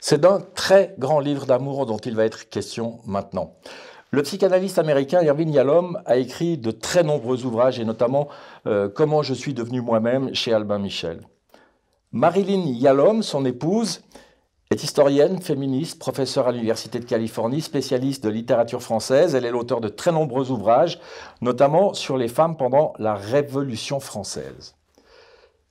C'est d'un très grand livre d'amour dont il va être question maintenant. Le psychanalyste américain Irvin Yalom a écrit de très nombreux ouvrages, et notamment Comment je suis devenu moi-même chez Albin Michel. Marilyn Yalom, son épouse, est historienne, féministe, professeure à l'Université de Californie, spécialiste de littérature française. Elle est l'auteure de très nombreux ouvrages, notamment sur les femmes pendant la Révolution française.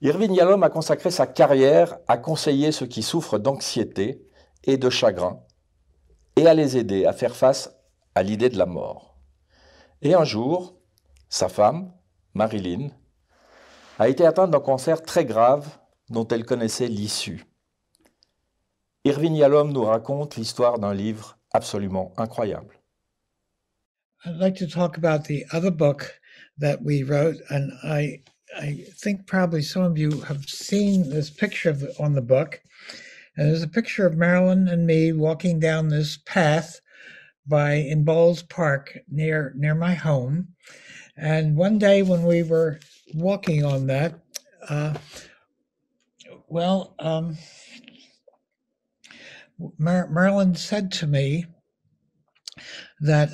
Irvin Yalom a consacré sa carrière à conseiller ceux qui souffrent d'anxiété et de chagrin, et à les aider à faire face à l'idée de la mort. Et un jour, sa femme, Marilyn, a été atteinte d'un cancer très grave dont elle connaissait l'issue. Irvin Yalom nous raconte l'histoire d'un livre absolument incroyable. I'd like to talk about the other book that we wrote, and I think probably some of you have seen this picture on the book. And there's a picture of Marilyn and me walking down this path in Bowles Park near my home. And one day when we were walking on that, Marilyn said to me that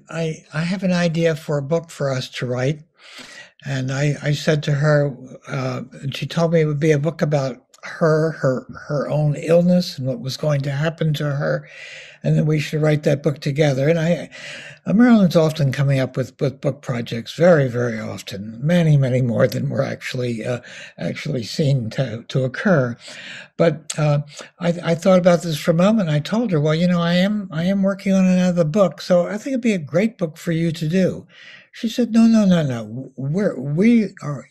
I have an idea for a book for us to write. And I said to her, and she told me it would be a book about her own illness and what was going to happen to her, and then we should write that book together. And Marilyn's often coming up with book projects, very, very often, many more than were actually seen to occur. But I thought about this for a moment. I told her, well, I am working on another book, so I think it'd be a great book for you to do. She said, no.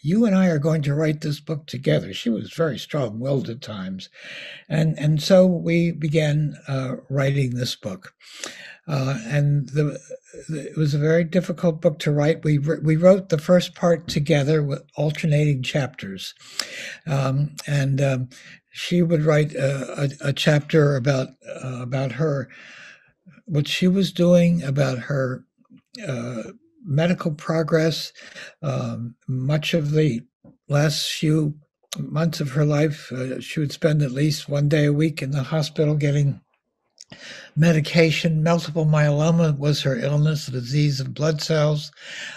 You and I are going to write this book together. She was very strong-willed at times. And so we began writing this book. And it was a very difficult book to write. We wrote the first part together with alternating chapters. She would write a chapter about her, what she was doing, about her medical progress. Much of the last few months of her life, she would spend at least one day a week in the hospital getting medication. Multiple myeloma was her illness, a disease of blood cells.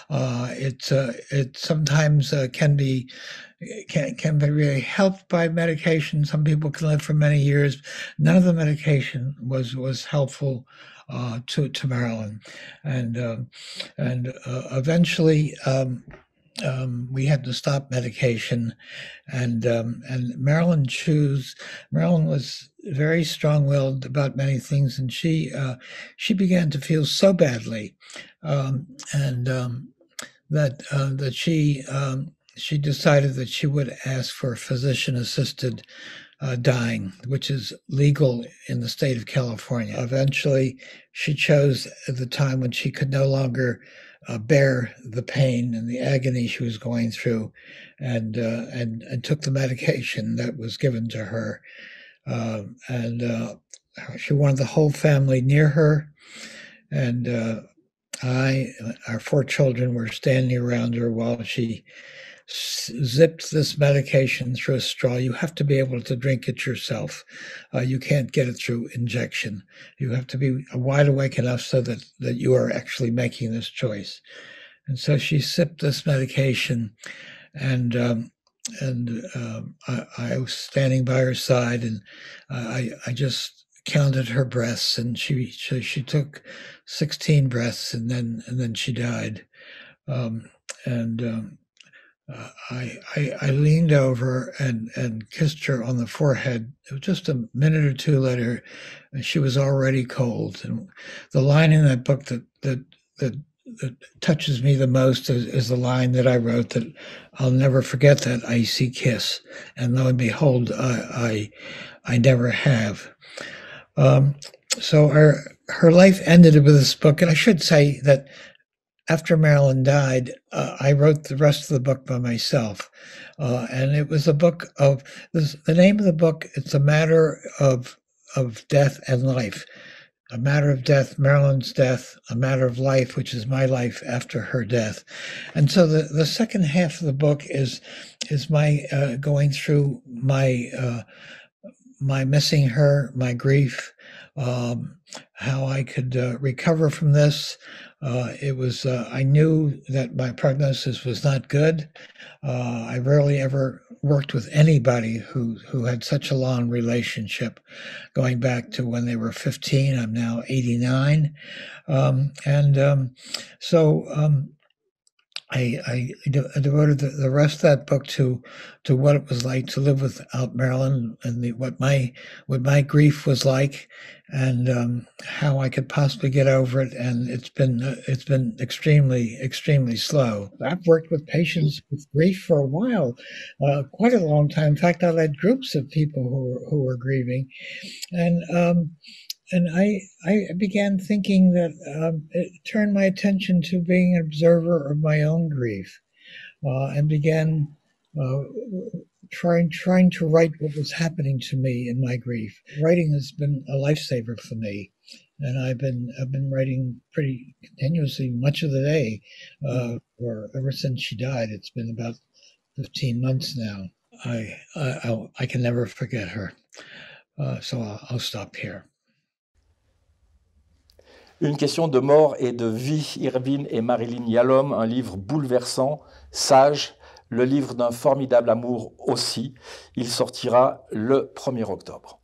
It sometimes can be really helped by medication. Some people can live for many years. None of the medication was helpful to Marilyn, and eventually we had to stop medication, and Marilyn was very strong-willed about many things, and she began to feel so badly, that she decided that she would ask for physician-assisted dying, which is legal in the state of California. Eventually, she chose at the time when she could no longer bear the pain and the agony she was going through, and took the medication that was given to her. She wanted the whole family near her, and our 4 children were standing around her while she zipped this medication through a straw. You have to be able to drink it yourself. You can't get it through injection. You have to be wide awake enough so that you are actually making this choice. And so she sipped this medication, and I was standing by her side, and I just counted her breaths, and she took 16 breaths, and then she died. I leaned over and kissed her on the forehead. It was just a minute or two later, and she was already cold. And the line in that book that touches me the most is the line that I wrote, that I'll never forget that icy kiss. And lo and behold, I never have. So her life ended with this book. And I should say that after Marilyn died, I wrote the rest of the book by myself. And it was a book of, the name of the book, it's a matter of death and life. A matter of death, Marilyn's death, a matter of life, which is my life after her death. And so the second half of the book is my going through my my missing her, my grief, how I could recover from this. I knew that my prognosis was not good. I rarely ever worked with anybody who had such a long relationship, going back to when they were 15. I'm now 89. I devoted the rest of that book to what it was like to live without Marilyn, and what my grief was like, and how I could possibly get over it. And it's been extremely slow. I've worked with patients with grief for a while, quite a long time. In fact, I led groups of people who were grieving, and I began thinking that it turned my attention to being an observer of my own grief, and began trying to write what was happening to me in my grief. Writing has been a lifesaver for me, and I've been writing pretty continuously much of the day, or ever since she died. It's been about 15 months now. I can never forget her, so I'll stop here. Une question de mort et de vie, Irvin et Marilyn Yalom, un livre bouleversant, sage, le livre d'un formidable amour aussi. Il sortira le 1er octobre.